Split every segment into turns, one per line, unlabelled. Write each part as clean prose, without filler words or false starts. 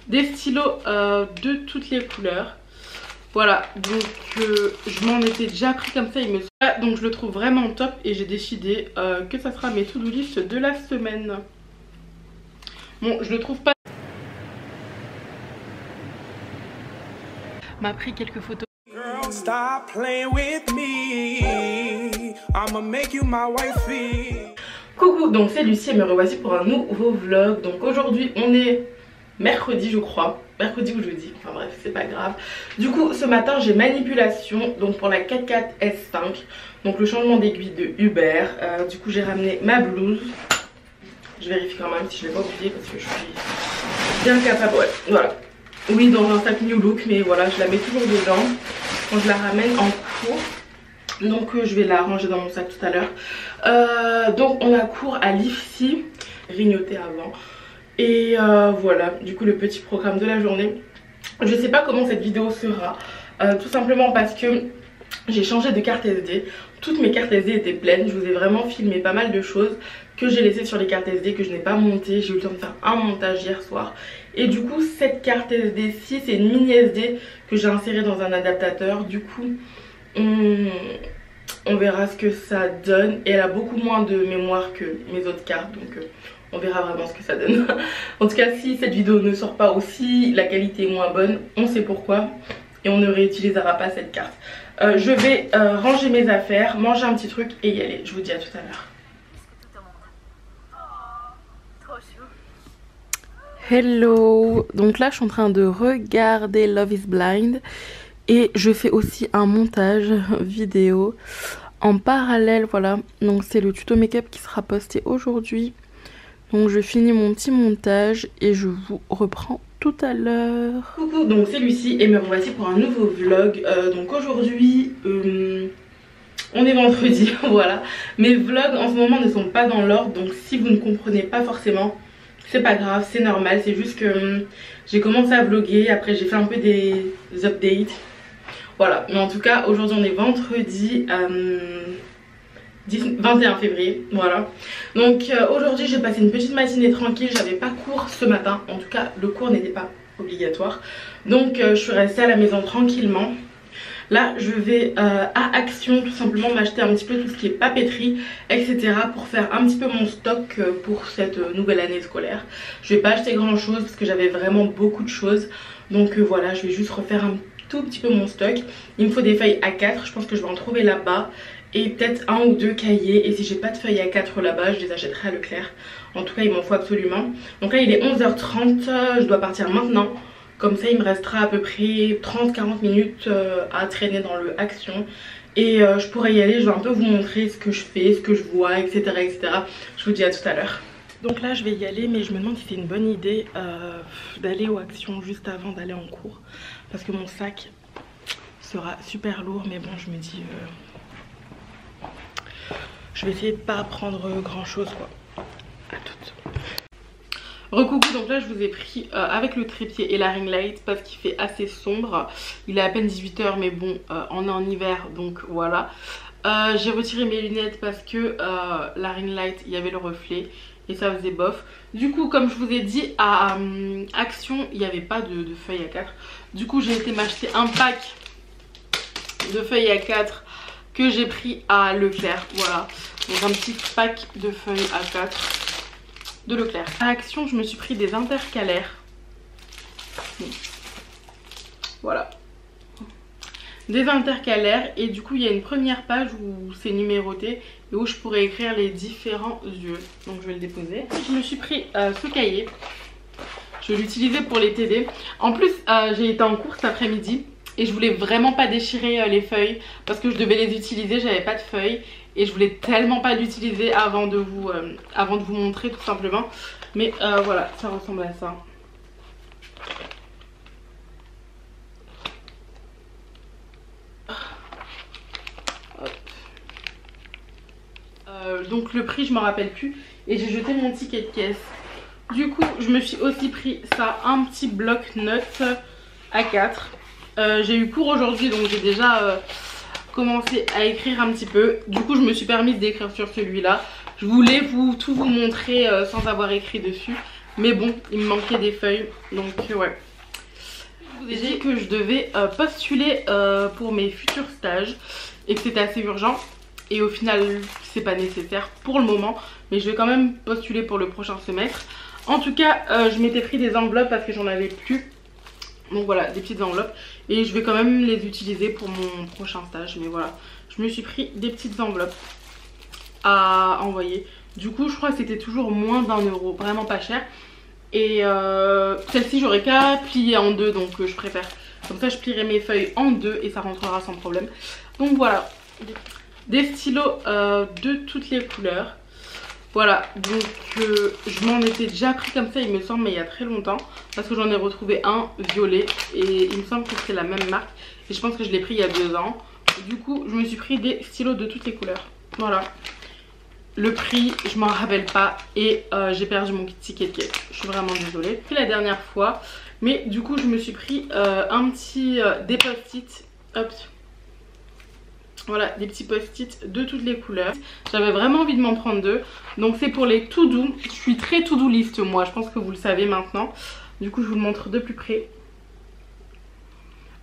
des stylos de toutes les couleurs. Voilà, donc je m'en étais déjà pris comme ça, il me semble. Donc je le trouve vraiment top et j'ai décidé que ça sera mes to-do list de la semaine. Bon, je le trouve pas. M'a pris quelques photos. Girl, stop playing with me. I'ma make you my wifey. Coucou, donc c'est Lucie et me revoici pour un nouveau vlog. Donc aujourd'hui on est mercredi je crois, mercredi ou jeudi, enfin bref c'est pas grave. Du coup ce matin j'ai manipulation donc pour la 4x4 S5, donc le changement d'aiguille de Uber. Du coup j'ai ramené ma blouse. Je vérifie quand même si je l'ai pas oublié parce que je suis bien capable, ouais, voilà. Oui, dans un sac New Look, mais voilà, je la mets toujours dedans quand je la ramène en cours. Donc je vais la ranger dans mon sac tout à l'heure. Donc on a cours à l'IFSI, grignoter avant. Et voilà, du coup le petit programme de la journée. Je sais pas comment cette vidéo sera, tout simplement parce que j'ai changé de carte SD. Toutes mes cartes SD étaient pleines, je vous ai vraiment filmé pas mal de choses que j'ai laissées sur les cartes SD, que je n'ai pas montées. J'ai eu le temps de faire un montage hier soir. Et du coup cette carte SD-ci, c'est une mini SD que j'ai insérée dans un adaptateur. Du coup on verra ce que ça donne. Et elle a beaucoup moins de mémoire que mes autres cartes, donc on verra vraiment ce que ça donne. En tout cas si cette vidéo ne sort pas aussi, la qualité est moins bonne, on sait pourquoi. Et on ne réutilisera pas cette carte. Je vais ranger mes affaires, manger un petit truc et y aller. Je vous dis à tout à l'heure. Hello. Donc là je suis en train de regarder Love is Blind. Et je fais aussi un montage vidéo en parallèle, voilà. Donc c'est le tuto make-up qui sera posté aujourd'hui. Donc je finis mon petit montage et je vous reprends tout à l'heure. Coucou, donc c'est Lucie et me revoici pour un nouveau vlog. Donc aujourd'hui on est vendredi, voilà. Mes vlogs en ce moment ne sont pas dans l'ordre, donc si vous ne comprenez pas forcément, c'est pas grave, c'est normal. C'est juste que j'ai commencé à vlogger, après j'ai fait un peu des updates. Voilà, mais en tout cas aujourd'hui on est vendredi 21 février, voilà. Donc aujourd'hui j'ai passé une petite matinée tranquille, j'avais pas cours ce matin, en tout cas le cours n'était pas obligatoire. Donc je suis restée à la maison tranquillement. Là je vais à Action tout simplement m'acheter un petit peu tout ce qui est papeterie, etc. pour faire un petit peu mon stock pour cette nouvelle année scolaire. Je vais pas acheter grand chose parce que j'avais vraiment beaucoup de choses. Donc voilà, je vais juste refaire un tout petit peu mon stock. Il me faut des feuilles A4, je pense que je vais en trouver là-bas. Et peut-être un ou deux cahiers. Et si j'ai pas de feuilles A4 là-bas, je les achèterai à Leclerc. En tout cas, il m'en faut absolument. Donc là, il est 11h30. Je dois partir maintenant. Comme ça, il me restera à peu près 30-40 minutes à traîner dans le Action. Et je pourrais y aller. Je vais un peu vous montrer ce que je fais, ce que je vois, etc. etc. Je vous dis à tout à l'heure. Donc là, je vais y aller. Mais je me demande si c'est une bonne idée d'aller au Action juste avant d'aller en cours. Parce que mon sac sera super lourd. Mais bon, je me dis... je vais essayer de pas prendre grand chose quoi. À toutes. Recoucou, donc là je vous ai pris avec le trépied et la ring light parce qu'il fait assez sombre. Il est à peine 18 h mais bon on est en hiver donc voilà. J'ai retiré mes lunettes parce que la ring light il y avait le reflet et ça faisait bof. Du coup comme je vous ai dit à Action il n'y avait pas de feuilles A4. Du coup j'ai été m'acheter un pack de feuilles A4 que j'ai pris à Leclerc, voilà. Donc un petit pack de feuilles A4 de Leclerc. À Action, je me suis pris des intercalaires. Voilà. Des intercalaires et du coup il y a une première page où c'est numéroté et où je pourrais écrire les différents yeux. Donc je vais le déposer. Je me suis pris ce cahier. Je vais l'utiliser pour les TD. En plus j'ai été en cours cet après-midi. Et je voulais vraiment pas déchirer les feuilles parce que je devais les utiliser, j'avais pas de feuilles. Et je voulais tellement pas l'utiliser avant de vous montrer tout simplement. Mais voilà, ça ressemble à ça. Donc le prix je me rappelle plus. Et j'ai jeté mon ticket de caisse. Du coup je me suis aussi pris ça, un petit bloc-notes A4. J'ai eu cours aujourd'hui donc j'ai déjà commencé à écrire un petit peu. Du coup je me suis permise d'écrire sur celui-là. Je voulais tout vous montrer sans avoir écrit dessus. Mais bon, il me manquait des feuilles, donc ouais. Je vous ai dit que je devais postuler pour mes futurs stages et que c'était assez urgent. Et au final, c'est pas nécessaire pour le moment, mais je vais quand même postuler pour le prochain semestre. En tout cas, je m'étais pris des enveloppes parce que j'en avais plus. Donc voilà, des petites enveloppes. Et je vais quand même les utiliser pour mon prochain stage. Mais voilà, je me suis pris des petites enveloppes à envoyer. Du coup, je crois que c'était toujours moins d'1 €, vraiment pas cher. Et celle-ci, j'aurais qu'à plier en deux, donc je préfère. Comme ça, je plierai mes feuilles en deux et ça rentrera sans problème. Donc voilà, des stylos de toutes les couleurs. Voilà, donc je m'en étais déjà pris comme ça, il me semble, mais il y a très longtemps. Parce que j'en ai retrouvé un violet et il me semble que c'est la même marque. Et je pense que je l'ai pris il y a 2 ans. Et du coup, je me suis pris des stylos de toutes les couleurs. Voilà. Le prix, je m'en rappelle pas et j'ai perdu mon ticket de caisse. Je suis vraiment désolée. J'ai pris la dernière fois, mais du coup, je me suis pris un petit des post-it. Hop. Voilà, des petits post-it de toutes les couleurs. J'avais vraiment envie de m'en prendre 2. Donc c'est pour les to-do. Je suis très to-do list moi, je pense que vous le savez maintenant. Du coup je vous le montre de plus près.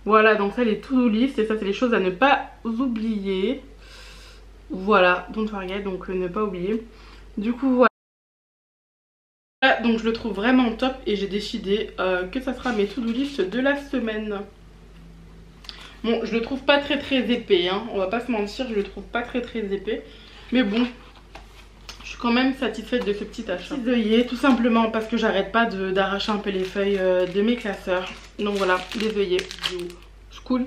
Voilà, donc ça les to-do list. Et ça c'est les choses à ne pas oublier. Voilà, don't forget, donc ne pas oublier. Du coup voilà. Donc je le trouve vraiment top. Et j'ai décidé que ça sera mes to-do list de la semaine. Bon, je le trouve pas très épais, hein. On va pas se mentir, je le trouve pas très épais. Mais bon, je suis quand même satisfaite de ce petit achat. Des œillets, tout simplement parce que j'arrête pas d'arracher un peu les feuilles de mes classeurs. Donc voilà, des œillets school.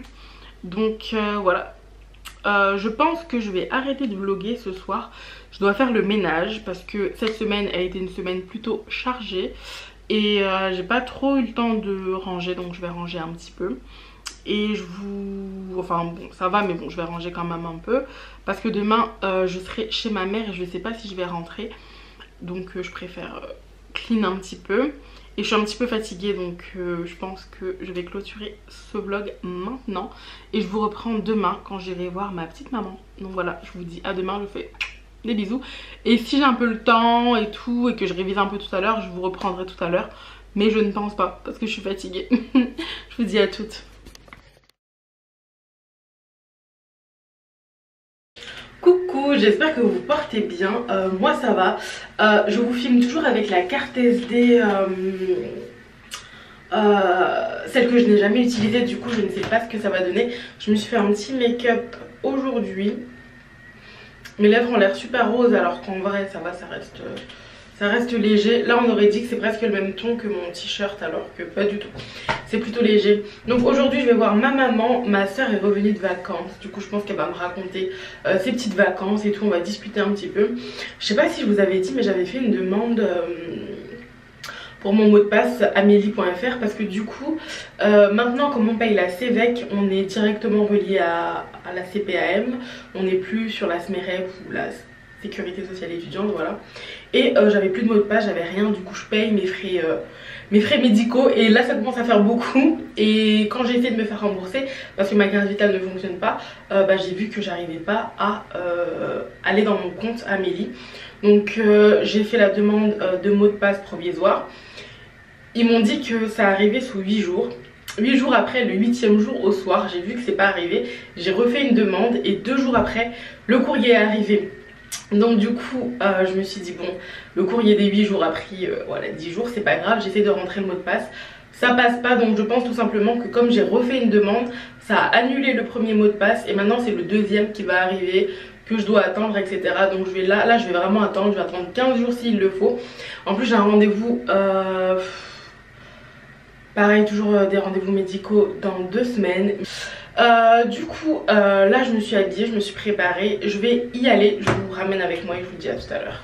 Donc voilà. Je pense que je vais arrêter de vlogger ce soir. Je dois faire le ménage parce que cette semaine a été une semaine plutôt chargée. Et j'ai pas trop eu le temps de ranger, donc je vais ranger un petit peu. Et je vous... Enfin bon, ça va, mais bon, je vais ranger quand même un peu. Parce que demain, je serai chez ma mère et je sais pas si je vais rentrer. Donc je préfère clean un petit peu. Et je suis un petit peu fatiguée, donc je pense que je vais clôturer ce vlog maintenant. Et je vous reprends demain quand j'irai voir ma petite maman. Donc voilà, je vous dis à demain, je vous fais des bisous. Et si j'ai un peu le temps et tout, et que je révise un peu tout à l'heure, je vous reprendrai tout à l'heure. Mais je ne pense pas, parce que je suis fatiguée. Je vous dis à toutes. Coucou, j'espère que vous portez bien. Moi ça va. Je vous filme toujours avec la carte SD, celle que je n'ai jamais utilisée. Du coup je ne sais pas ce que ça va donner. Je me suis fait un petit make-up aujourd'hui. Mes lèvres ont l'air super roses alors qu'en vrai ça va, ça reste léger. Là on aurait dit que c'est presque le même ton que mon t-shirt alors que pas du tout. C'est plutôt léger. Donc aujourd'hui je vais voir ma maman. Ma soeur est revenue de vacances. Du coup je pense qu'elle va me raconter ses petites vacances et tout. On va discuter un petit peu. Je sais pas si je vous avais dit mais j'avais fait une demande pour mon mot de passe amélie.fr parce que du coup maintenant comme on paye la CEVEC on est directement relié à la CPAM. On n'est plus sur la SMEREF ou la sécurité sociale étudiante, voilà. Et j'avais plus de mot de passe, j'avais rien, du coup je paye mes frais médicaux et là ça commence à faire beaucoup. Et quand j'ai essayé de me faire rembourser parce que ma carte vitale ne fonctionne pas, j'ai vu que j'arrivais pas à aller dans mon compte Amélie. Donc j'ai fait la demande de mot de passe provisoire. Ils m'ont dit que ça arrivait sous 8 jours. 8 jours après, le 8e jour au soir, j'ai vu que c'est pas arrivé. J'ai refait une demande et 2 jours après, le courrier est arrivé. Donc du coup je me suis dit bon, le courrier des 8 jours a pris voilà 10 jours, c'est pas grave, j'essaie de rentrer le mot de passe. Ça passe pas, donc je pense tout simplement que comme j'ai refait une demande, ça a annulé le premier mot de passe et maintenant c'est le deuxième qui va arriver, que je dois attendre, etc. Donc je vais là je vais vraiment attendre, je vais attendre 15 jours s'il le faut. En plus j'ai un rendez-vous pareil, toujours des rendez-vous médicaux dans 2 semaines. Du coup là je me suis habillée, je me suis préparée, je vais y aller, je vous ramène avec moi et je vous dis à tout à l'heure.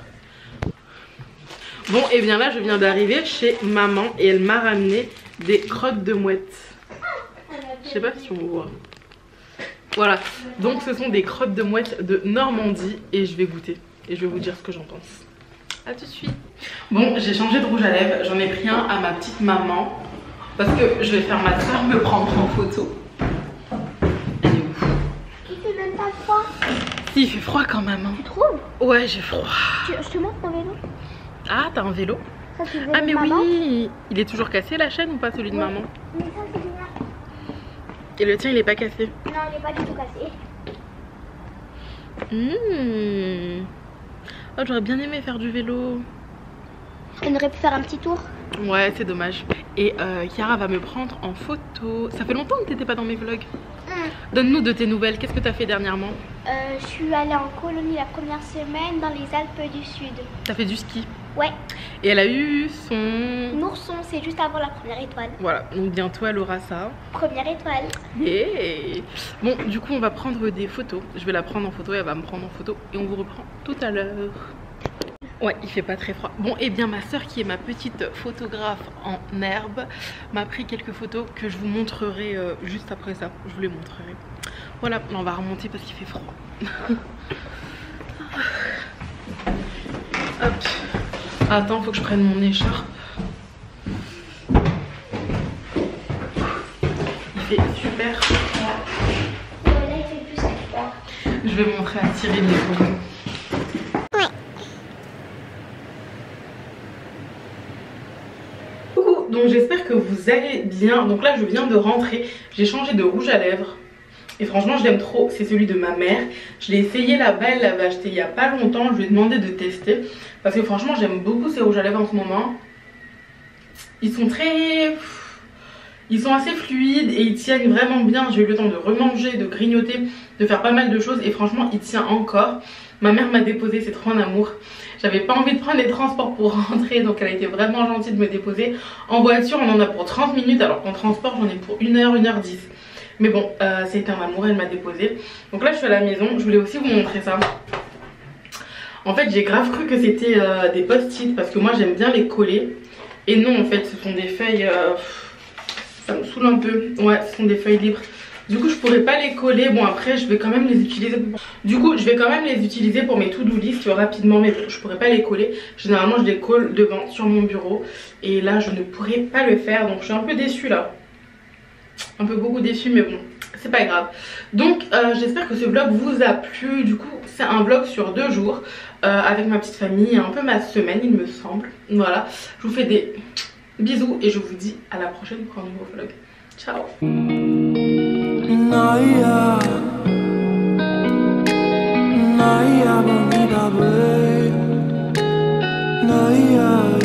Bon et bien là je viens d'arriver chez maman et elle m'a ramené des crottes de mouette. Je sais pas si on voit. Voilà, donc ce sont des crottes de mouette de Normandie et je vais goûter et je vais vous dire ce que j'en pense. A tout de suite. Bon, j'ai changé de rouge à lèvres, j'en ai pris un à ma petite maman parce que je vais faire ma soeur me prendre en photo. Froid. Si, il fait froid quand même. Hein. Tu trouves? Ouais, j'ai froid.
Je te montre ton vélo.
Ah, t'as un vélo? Ah mais oui, il est toujours cassé la chaîne ou pas, celui de maman?
Mais ça c'est bien.
Et le tien il est pas cassé?
Non, il est pas du tout cassé.
Oh, j'aurais bien aimé faire du vélo.
On aurait pu faire un petit tour.
Ouais, c'est dommage. Et Chiara va me prendre en photo. Ça fait longtemps que t'étais pas dans mes vlogs. Donne-nous de tes nouvelles, qu'est-ce que t'as fait dernièrement?
Je suis allée en colonie la première semaine dans les Alpes du Sud.
T'as fait du ski?
Ouais.
Et elle a eu son...
Nourson, c'est juste avant la première étoile.
Voilà, donc bientôt elle aura ça.
Première étoile.
Yeah. Bon, du coup on va prendre des photos. Je vais la prendre en photo et elle va me prendre en photo. Et on vous reprend tout à l'heure. Ouais, il fait pas très froid. Bon, et bien ma soeur qui est ma petite photographe en herbe m'a pris quelques photos que je vous montrerai juste après ça. Je vous les montrerai. Voilà, là, on va remonter parce qu'il fait froid. Hop. Attends, faut que je prenne mon écharpe. Il fait super froid.
Ouais, là il fait plus froid.
Je vais montrer à Cyril les photos. Donc j'espère que vous allez bien. Donc là je viens de rentrer. J'ai changé de rouge à lèvres. Et franchement je l'aime trop. C'est celui de ma mère. Je l'ai essayé là-bas. Elle l'avait acheté il y a pas longtemps. Je lui ai demandé de tester. Parce que franchement j'aime beaucoup ces rouges à lèvres en ce moment. Ils sont très... Ils sont assez fluides et ils tiennent vraiment bien. J'ai eu le temps de remanger, de grignoter, de faire pas mal de choses. Et franchement il tient encore. Ma mère m'a déposé, c'est trop un amour. J'avais pas envie de prendre les transports pour rentrer, donc elle a été vraiment gentille de me déposer. En voiture on en a pour 30 minutes alors qu'en transport j'en ai pour 1h, 1h10. Mais bon, c'était un amour, elle m'a déposé. Donc là je suis à la maison, je voulais aussi vous montrer ça. En fait j'ai grave cru que c'était des post-it parce que moi j'aime bien les coller. Et non en fait ce sont des feuilles, ça me saoule un peu. Ouais, ce sont des feuilles libres. Du coup je pourrais pas les coller, bon après je vais quand même les utiliser. Du coup je vais quand même les utiliser pour mes to-do list rapidement, mais bon, je pourrais pas les coller. Généralement je les colle devant sur mon bureau. Et là je ne pourrais pas le faire, donc je suis un peu déçue là. Un peu beaucoup déçue mais bon, c'est pas grave. Donc j'espère que ce vlog vous a plu. Du coup c'est un vlog sur 2 jours avec ma petite famille, un peu ma semaine il me semble. Voilà, je vous fais des bisous et je vous dis à la prochaine pour un nouveau vlog. Ciao. Naya, Naya, Naya, Naya.